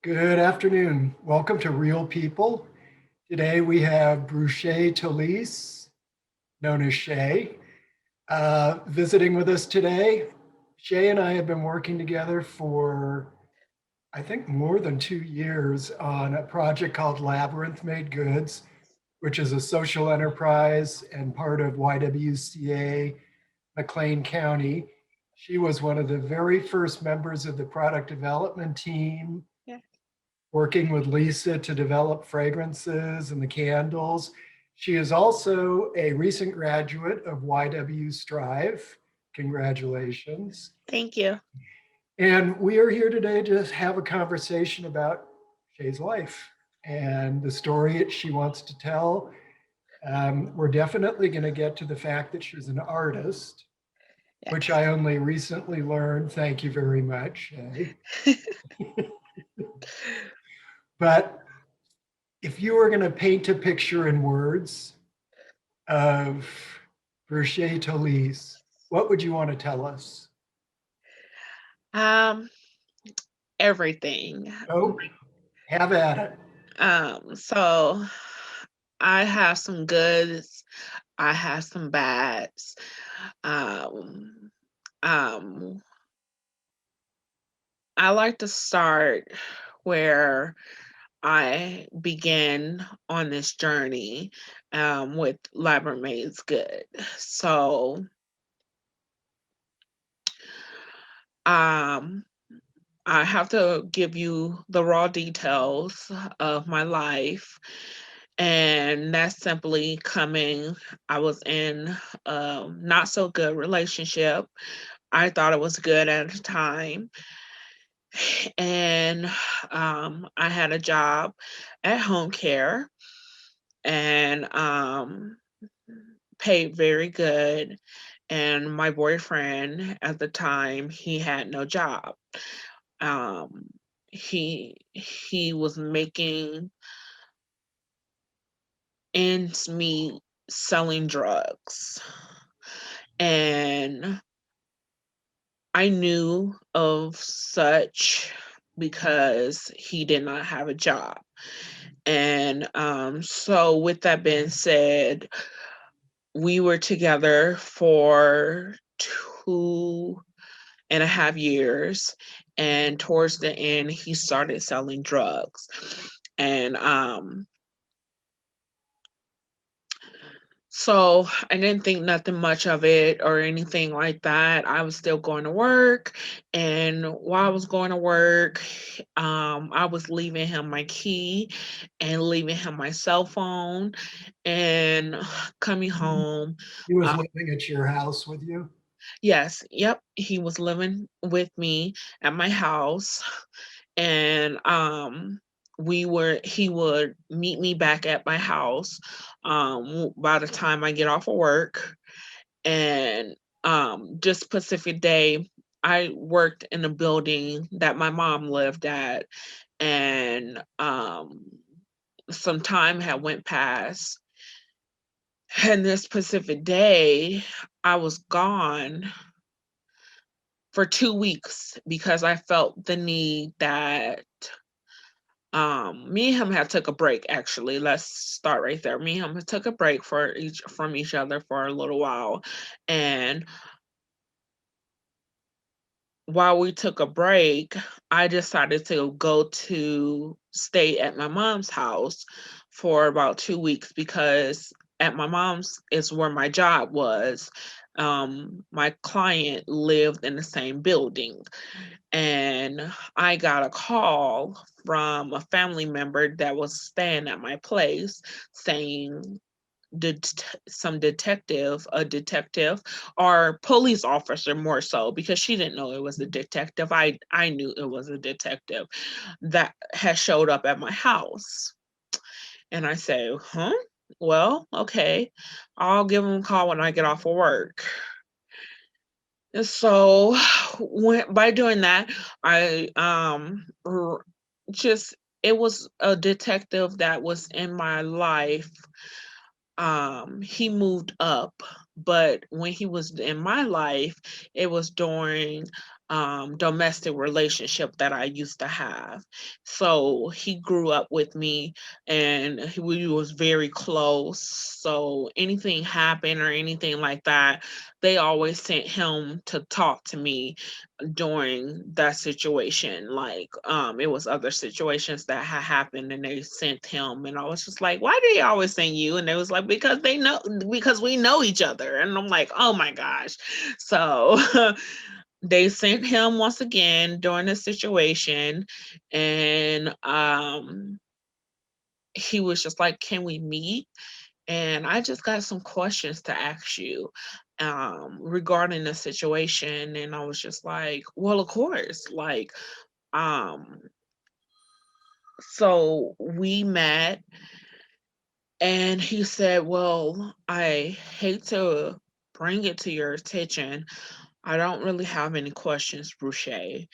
Good afternoon. Welcome to Real People. Today we have Bruche Talise, known as Shay, visiting with us today. Shay and I have been working together for, I think, more than 2 years on a project called Labyrinth Made Goods, which is a social enterprise and part of YWCA McLean County. She was one of the very first members of the product development team Yeah. working with Lisa to develop fragrances and the candles. She is also a recent graduate of YW Strive. Congratulations. Thank you. And we are here today to have a conversation about Shay's life and the story that she wants to tell. We're definitely going to get to the fact that she's an artist, which Yes. I only recently learned. Thank you very much, Shay. But if you were going to paint a picture in words of Brochet Talise, what would you want to tell us? Um, Everything. Oh, have at it. So I have some goods, I have some bads. Um, um, I like to start where I began on this journey with Labyrinth Maid's Good. So um I have to give you the raw details of my life. And that's simply coming. I was in a not so good relationship. I thought it was good at the time. And I had a job at home care and paid very good. And my boyfriend at the time, he had no job. Um, he was making ends meet selling drugs. And I knew of such because he did not have a job. And so, with that being said, we were together for 2.5 years. And towards the end, he started selling drugs. And So I didn't think nothing much of it or anything like that. I was still going to work. And while I was going to work, I was leaving him my key and leaving him my cell phone and coming home. He was Uh, living at your house with you. yes, yep, he was living with me at my house. And he would meet me back at my house by the time I get off of work. And just specific day, I worked in a building that my mom lived at. And some time had went past, and this specific day I was gone for 2 weeks because I felt the need that me and him had took a break. Actually, let's start right there. Me and him had took a break from each other for a little while. And while we took a break, I decided to go to stay at my mom's house for about 2 weeks because at my mom's is where my job was. My client lived in the same building, and I got a call from a family member that was staying at my place saying a detective or police officer more so because she didn't know it was a detective. I knew it was a detective that had showed up at my house. And I say, huh? Well, okay. I'll give him a call when I get off of work. And so by doing that, I just it was a detective that was in my life. He moved up, but when he was in my life, it was during domestic relationship that I used to have. So he grew up with me and we was very close. So anything happened or anything like that, they always sent him to talk to me during that situation. Like it was other situations that had happened and they sent him, and I was just like, why do they always send you? And they was like, because they know, because we know each other. And I'm like, oh my gosh. So they sent him once again during the situation, and he was just like, can we meet? And I just got some questions to ask you regarding the situation. And I was just like, well, of course. Like, um, so we met, and he said, well, I hate to bring it to your attention. I don't really have any questions, Bruche.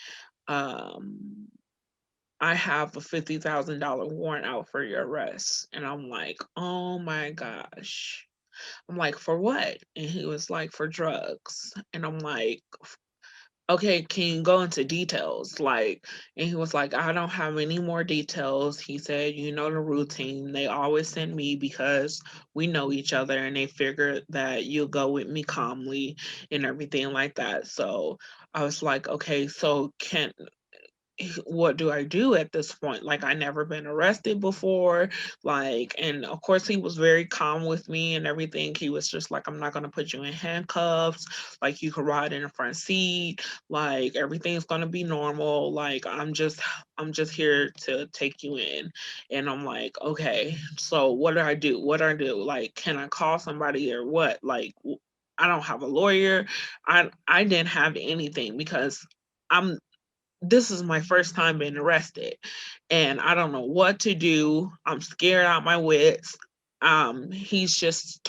Um, I have a $50,000 warrant out for your arrest. And I'm like, oh my gosh. I'm like, for what? And he was like, for drugs. And I'm like, okay, can you go into details? Like, and he was like, I don't have any more details. He said, you know, the routine. They always send me because we know each other and they figured that you'll go with me calmly and everything like that. So I was like, okay, so can what do I do at this point? Like, I never been arrested before. Like, and of course he was very calm with me and everything. He was just like, I'm not gonna put you in handcuffs. Like, you could ride in the front seat. Like, everything's gonna be normal. Like, I'm just here to take you in. And I'm like, okay, so what do I do? What do I do? Like, can I call somebody or what? Like, I don't have a lawyer. I didn't have anything because I'm this is my first time being arrested and I don't know what to do. I'm scared out my wits. He's just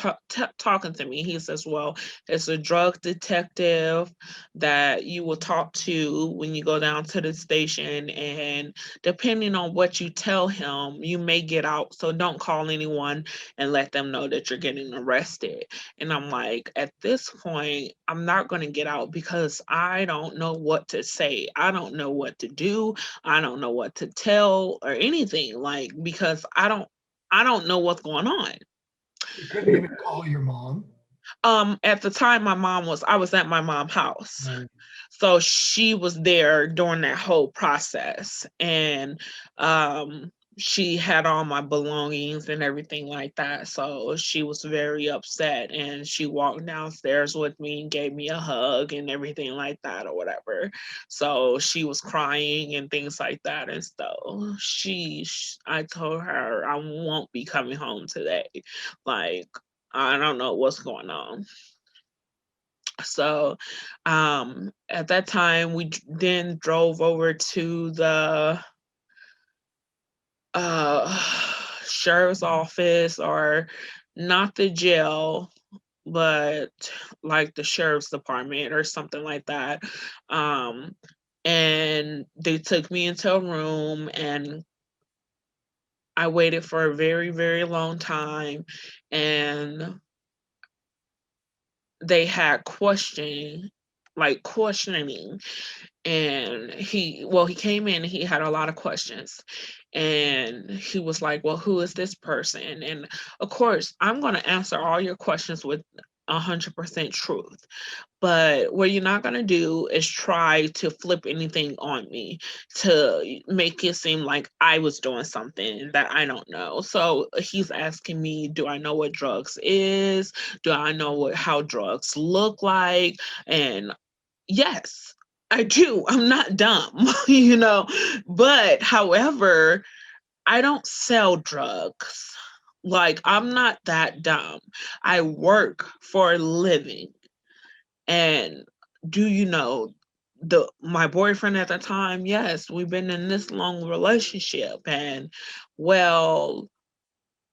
talking to me. He says, well, it's a drug detective that you will talk to when you go down to the station. And depending on what you tell him, you may get out. So don't call anyone and let them know that you're getting arrested. And I'm like, at this point, I'm not going to get out because I don't know what to say. I don't know what to do. I don't know what to tell or anything, like, because I don't know what's going on. You couldn't even call your mom. At the time I was at my mom's house. Right. So she was there during that whole process. And she had all my belongings and everything like that. So she was very upset and she walked downstairs with me and gave me a hug and everything like that or whatever. So she was crying and things like that. And so I told her I won't be coming home today. Like, I don't know what's going on. So at that time, we then drove over to the uh, sheriff's office, or not the jail, but like the sheriff's department or something like that. Um, and they took me into a room and I waited for a very, very long time. And they had questioning. And he came in and he had a lot of questions. And he was like, well, who is this person? And of course, I'm going to answer all your questions with 100% truth. But what you're not going to do is try to flip anything on me to make it seem like I was doing something that I don't know. So he's asking me, do I know what drugs is? Do I know how drugs look like? And yes, I do. I'm not dumb, But however, I don't sell drugs. Like, I'm not that dumb. I work for a living. And do you know the my boyfriend at the time? Yes, we've been in this long relationship. And well,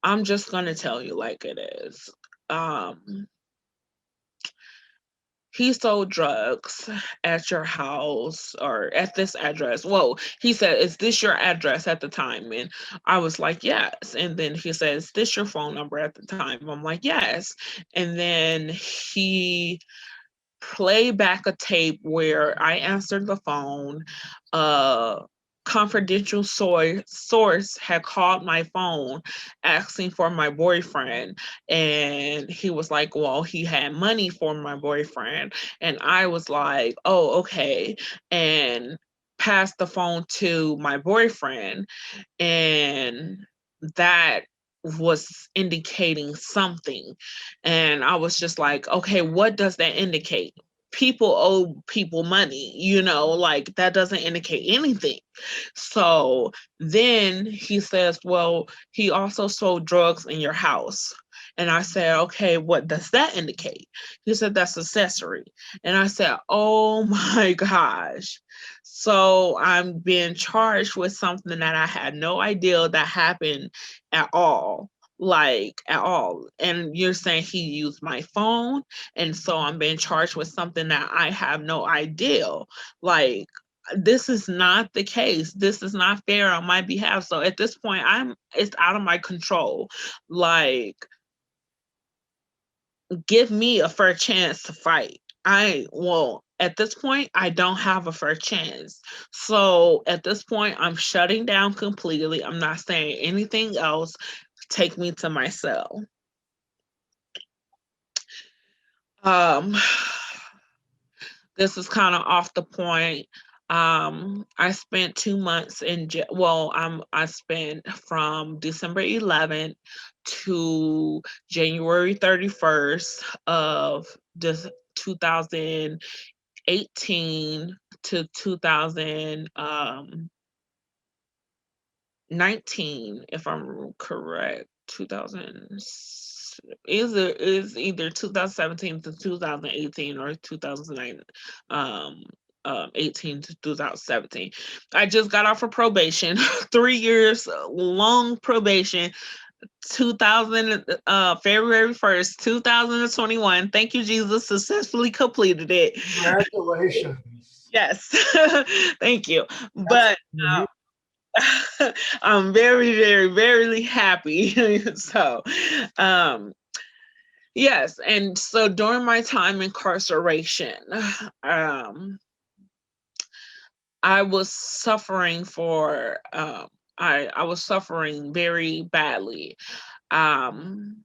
I'm just gonna tell you like it is. Um, he sold drugs at your house or at this address. Well, he said, is this your address at the time? And I was like, yes. And then he says, is this your phone number at the time? I'm like, yes. And then he play back a tape where I answered the phone. A confidential source had called my phone asking for my boyfriend, and he was like, well, he had money for my boyfriend, and I was like, oh, okay, and passed the phone to my boyfriend, and that was indicating something. And I was just like, okay, what does that indicate? People owe people money, like that doesn't indicate anything. So then he says, well, he also sold drugs in your house. And I said, okay, what does that indicate? He said, that's accessory. And I said, oh my gosh. So I'm being charged with something that I had no idea that happened at all. Like at all. And you're saying he used my phone. And so I'm being charged with something that I have no idea. Like, this is not the case. This is not fair on my behalf. So at this point, it's out of my control. Like, give me a fair chance to fight. At this point, I don't have a fair chance. So at this point, I'm shutting down completely. I'm not saying anything else. Take me to my cell. Um, this is kind of off the point. I spent 2 months in jail. Well, I spent from December 11th to January 31st of this 2018 to 2019, if I'm correct. 2000 is either 2017 to 2018 or 2009, 18 to 2017. I just got off of probation, 3 years long probation. 2000 February 1st, 2021. Thank you, Jesus. Successfully completed it. Congratulations. Yes. Thank you. That's But great. I'm very, very, very happy. So, um, yes, and so during my time incarceration, um, I was suffering for I was suffering very badly. Um,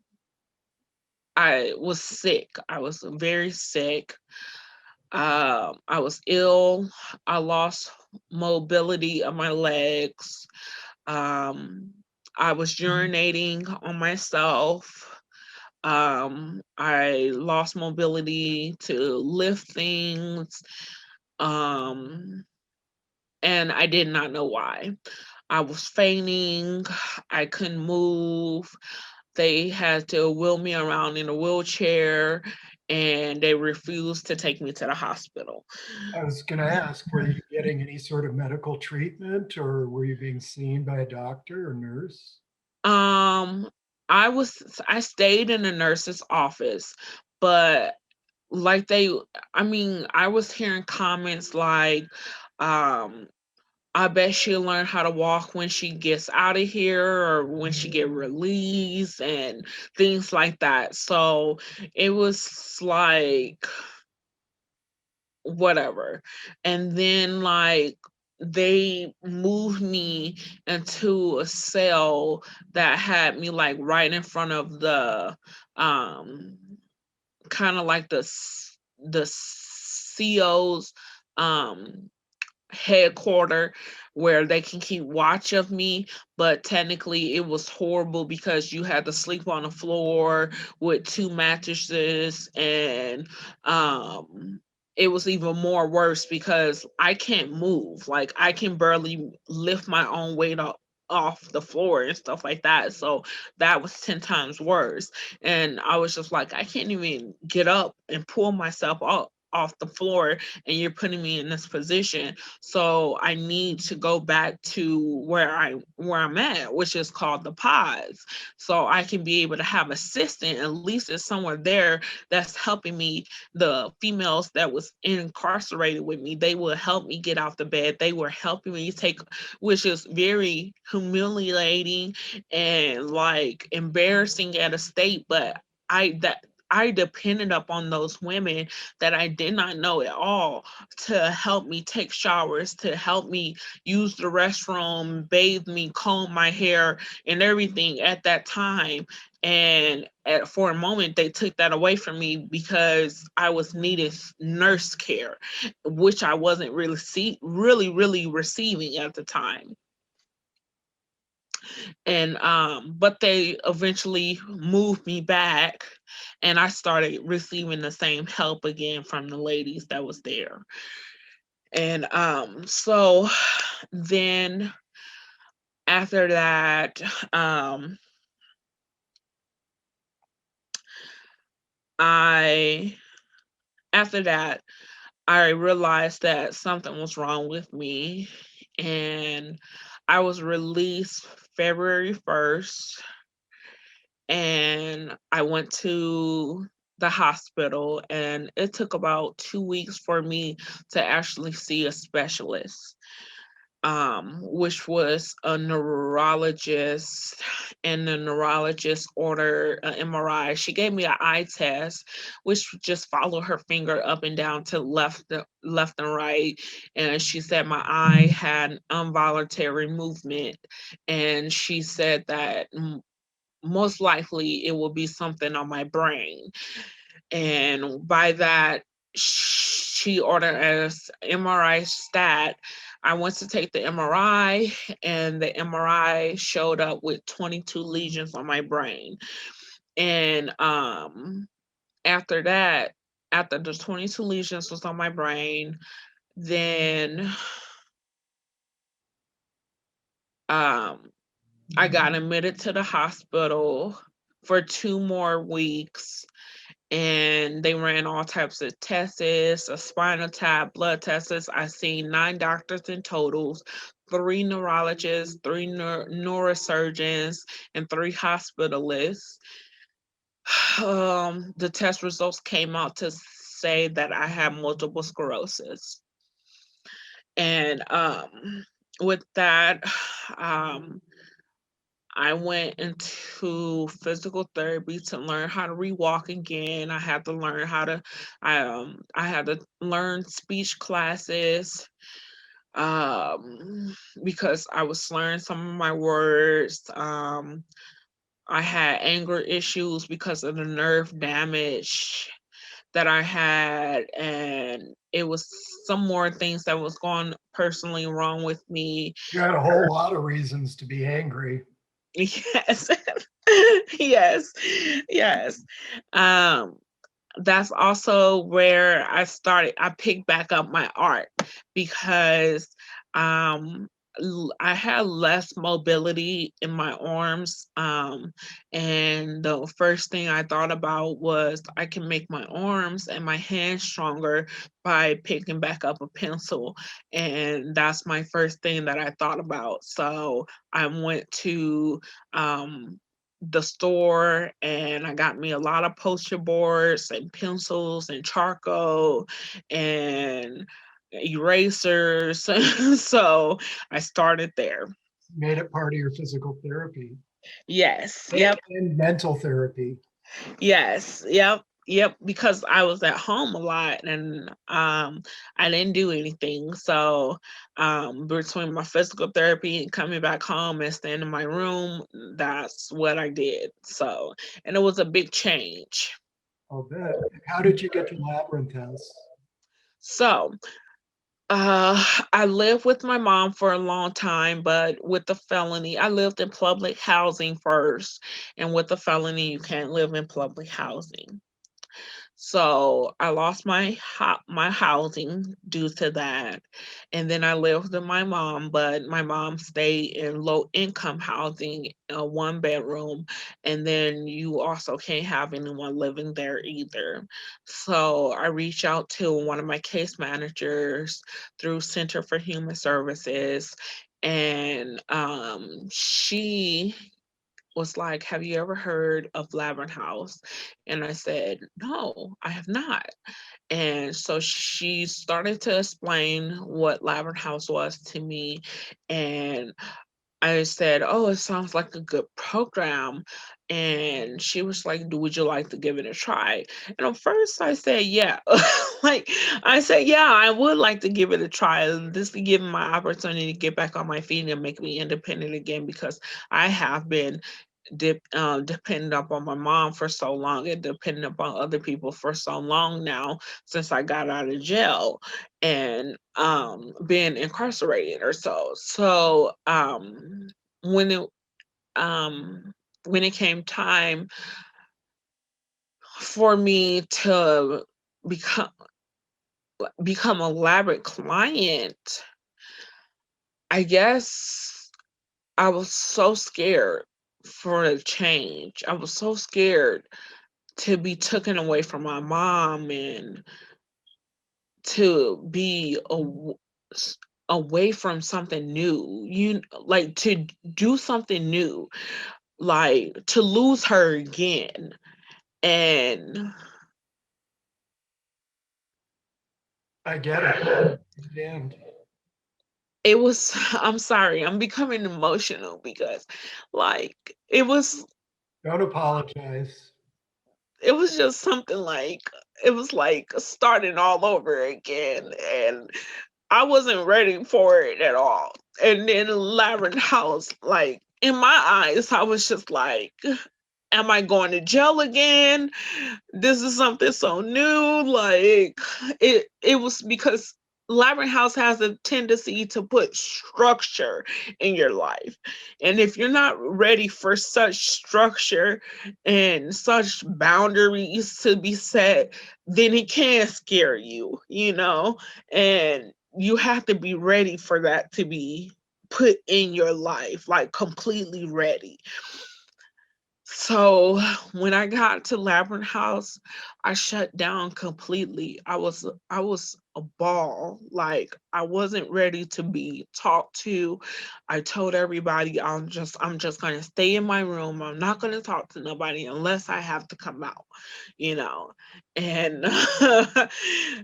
I was sick. I was very sick. I was ill. I lost mobility of my legs. Um, I was urinating on myself. I lost mobility to lift things. Um, and I did not know why. I was fainting. I couldn't move. They had to wheel me around in a wheelchair, and they refused to take me to the hospital. I was going to ask, were you getting any sort of medical treatment or were you being seen by a doctor or nurse? Um, I stayed in the nurse's office, but like I was hearing comments like, um, I bet she'll learn how to walk when she gets out of here or when she get released and things like that. So it was like whatever. And then like they moved me into a cell that had me like right in front of the um kind of like the CO's um headquarter where they can keep watch of me, but technically it was horrible because you had to sleep on the floor with two mattresses, and it was even more worse because I can't move. Like I can barely lift my own weight up off the floor and stuff like that. So that was 10 times worse. And I was just like, I can't even get up and pull myself up off the floor, and you're putting me in this position. So I need to go back to where I'm at, which is called the pods. So I can be able to have assistant. At least there's someone there that's helping me. The females that was incarcerated with me, they would help me get off the bed. They were helping me take, which is very humiliating and like embarrassing at a state, but I that I depended upon those women that I did not know at all to help me take showers, to help me use the restroom, bathe me, comb my hair, and everything at that time. And for a moment, they took that away from me because I was needed nurse care, which I wasn't really receiving at the time. And but they eventually moved me back, and I started receiving the same help again from the ladies that was there. And so then after that, um I after that I realized that something was wrong with me, and I was released February 1st, and I went to the hospital, and it took about 2 weeks for me to actually see a specialist, which was a neurologist, and the neurologist ordered an MRI. She gave me an eye test, which just followed her finger up and down to left and right, and she said my eye had involuntary movement, and she said that most likely it will be something on my brain. And by that, she ordered an MRI stat. I went to take the MRI, and the MRI showed up with 22 lesions on my brain. And after that, after the 22 lesions was on my brain, then um, I got admitted to the hospital for 2 more weeks, and they ran all types of tests, a spinal tap, blood tests. I seen 9 doctors in totals, 3 neurologists, 3 neurosurgeons, and 3 hospitalists. The test results came out to say that I had multiple sclerosis. And with that, um, I went into physical therapy to learn how to rewalk again. I had to learn how to I had to learn speech classes, because I was slurring some of my words. I had anger issues because of the nerve damage that I had, and it was some more things that was going personally wrong with me. You had a whole lot of reasons to be angry. Yes. Yes. Yes. Um, that's also where I picked back up my art because um I had less mobility in my arms, and the first thing I thought about was I can make my arms and my hands stronger by picking back up a pencil, and that's my first thing that I thought about. So I went to the store, and I got me a lot of poster boards and pencils and charcoal and erasers. So I started there. Made it part of your physical therapy Yes. and, Yep. and mental therapy. Yes. Yep. Yep. Because I was at home a lot, and I didn't do anything. So between my physical therapy and coming back home and staying in my room, that's what I did. So, and it was a big change. I'll bet. How did you get your labyrinth house? So, I lived with my mom for a long time, but with the felony, I lived in public housing first, and with the felony, you can't live in public housing. So I lost my housing due to that, and then I lived with my mom, but my mom stayed in low income housing, a 1 bedroom, and then you also can't have anyone living there either. So I reached out to one of my case managers through Center for Human Services, and she was like, "Have you ever heard of Labyrinth House?" And I said, "No, I have not." And so she started to explain what Labyrinth House was to me. And I said, "Oh, it sounds like a good program." And she was like, "Would you like to give it a try?" And at first I said, "Yeah." Like I said, "Yeah, I would like to give it a try. This to give me my opportunity to get back on my feet and make me independent again because I have been dependent upon my mom for so long and dependent upon other people for so long now since I got out of jail and being incarcerated or so. So when it um when it came time for me to become become a elaborate client, I guess I was so scared for a change. I was so scared to be taken away from my mom and to be away from something new. You like to do something new, like to lose her again. And I get it. Understand. it was I'm sorry, I'm becoming emotional because like Don't apologize. it was just something like it was like starting all over again and I wasn't ready for it at all. And then Labyrinth House, like in my eyes, I was just like, am I going to jail again? This is something so new. Like it was because Labyrinth House has a tendency to put structure in your life. And if you're not ready for such structure and such boundaries to be set, then it can scare you, you know? And you have to be ready for that to be put in your life, like completely ready. So when I got to Labyrinth House, I shut down completely. I was a ball. Like I wasn't ready to be talked to. I told everybody I'm just gonna stay in my room. I'm not gonna talk to nobody unless I have to come out, you know. And, and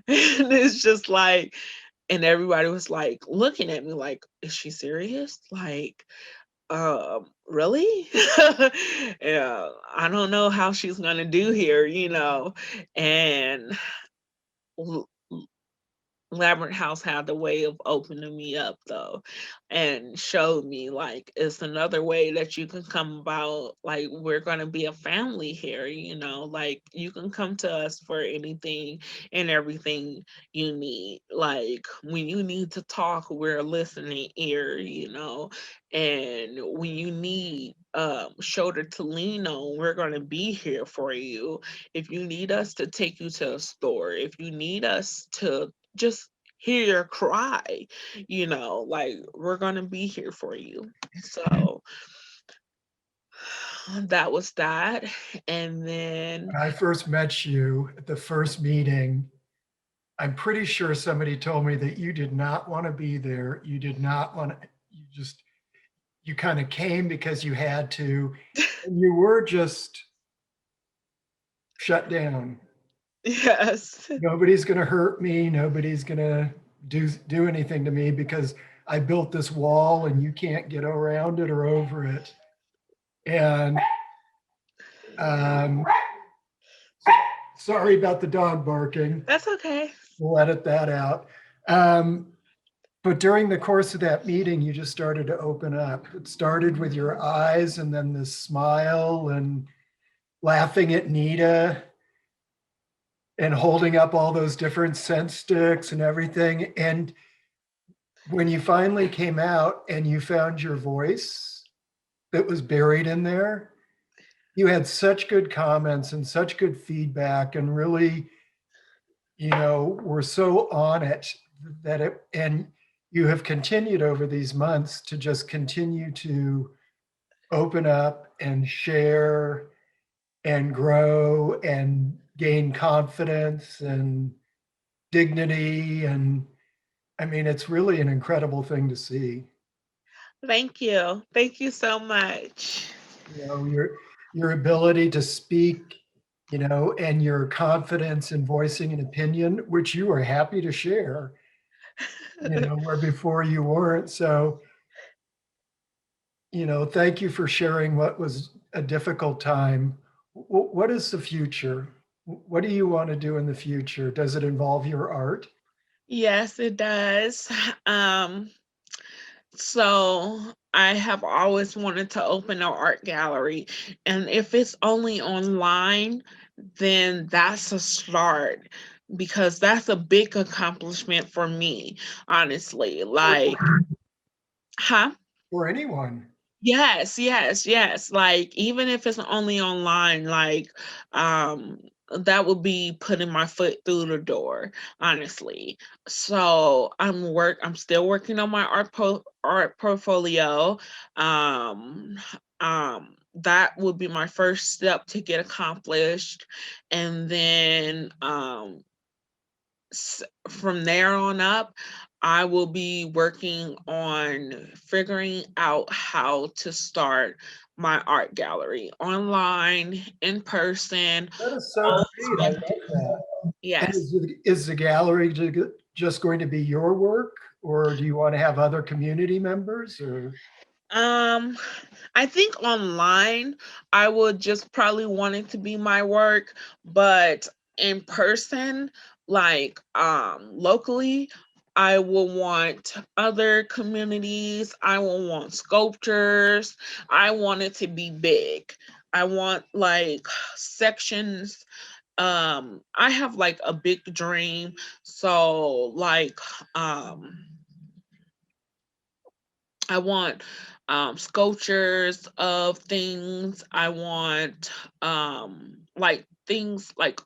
it's just like and everybody was like looking at me like, is she serious? Like really? Yeah, I don't know how she's gonna do here, you know. And Labyrinth House had the way of opening me up though and showed me like it's another way that you can come about like we're going to be a family here, you know, like you can come to us for anything and everything you need. Like when you need to talk, we're a listening ear, you know, and when you need shoulder to lean on, we're going to be here for you. If you need us to take you to a store, if you need us to just hear your cry, you know, like we're gonna be here for you. So that was that. And then When I first met you at the first meeting, I'm pretty sure somebody told me that you did not want to be there. You did not want to, you just, you kind of came because you had to, and you were just shut down. yes. Nobody's going to hurt me. Nobody's going to do anything to me because I built this wall and you can't get around it or over it. And um, sorry about the dog barking. That's okay. We'll edit that out. Um, but during the course of that meeting, you just started to open up. It started with your eyes and then this smile and laughing at Nita and holding up all those different scent sticks and everything. And when you finally came out and you found your voice that was buried in there, you had such good comments and such good feedback and really, were so on it that and you have continued over these months to just continue to open up and share and grow and gain confidence and dignity. And I mean, it's really an incredible thing to see. Thank you. Thank you so much. Your ability to speak, and your confidence in voicing an opinion, which you are happy to share, where before you weren't. So Thank you for sharing what was a difficult time. What is the future? What do you want to do in the future? Does it involve your art? Yes, it does. Um, so I have always wanted to open an art gallery, and if it's only online, then that's a start because that's a big accomplishment for me, honestly. Or, Like, huh? or anyone? Yes, yes, yes. Like even if it's only online, like um that would be putting my foot through the door, honestly. So I'm still working on my art portfolio. Um that would be my first step to get accomplished. And then from there on up, I will be working on figuring out how to start my art gallery online, in person, That is so both great. I love that. And yes. is the gallery just going to be your work, or do you want to have other community members? Or Um, I think online I would just probably want it to be my work, but in person, like locally, I will want other communities, I will want sculptures, I want it to be big. I want like sections. I have like a big dream. So like I want sculptures of things. I want like things like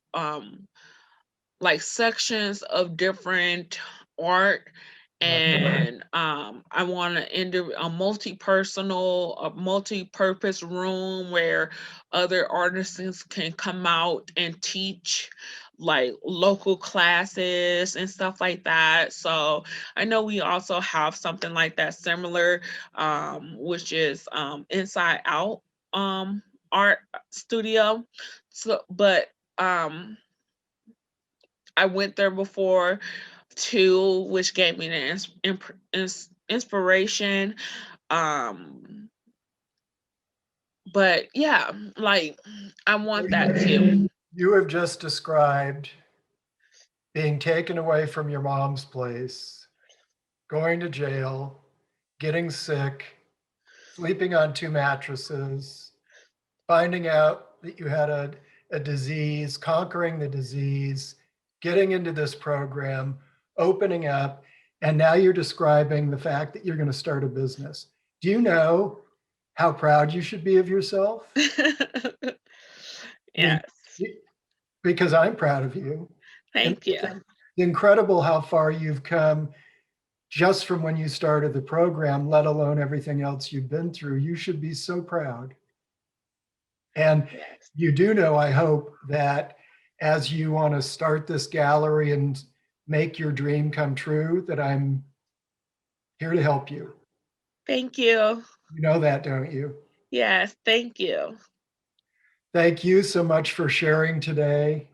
sections of different art, and I want to enter a multi-personal, a multi-purpose room where other artisans can come out and teach like local classes and stuff like that. So I know we also have something like that similar, which is Inside Out art studio. So but um I went there before too, which gave me the inspiration. Um, but yeah, like I want that too. you have just described being taken away from your mom's place, going to jail, getting sick, sleeping on two mattresses, finding out that you had a disease, conquering the disease, getting into this program, opening up, and now you're describing the fact that you're going to start a business. Do you know how proud you should be of yourself? I mean, Yes, because I'm proud of you. And thank you. it's incredible how far you've come just from when you started the program, let alone everything else you've been through. You should be so proud. And Yes, you do know, I hope, that as you want to start this gallery and make your dream come true, that I'm here to help you. thank you. You know that, don't you? Yes, thank you. Thank you so much for sharing today.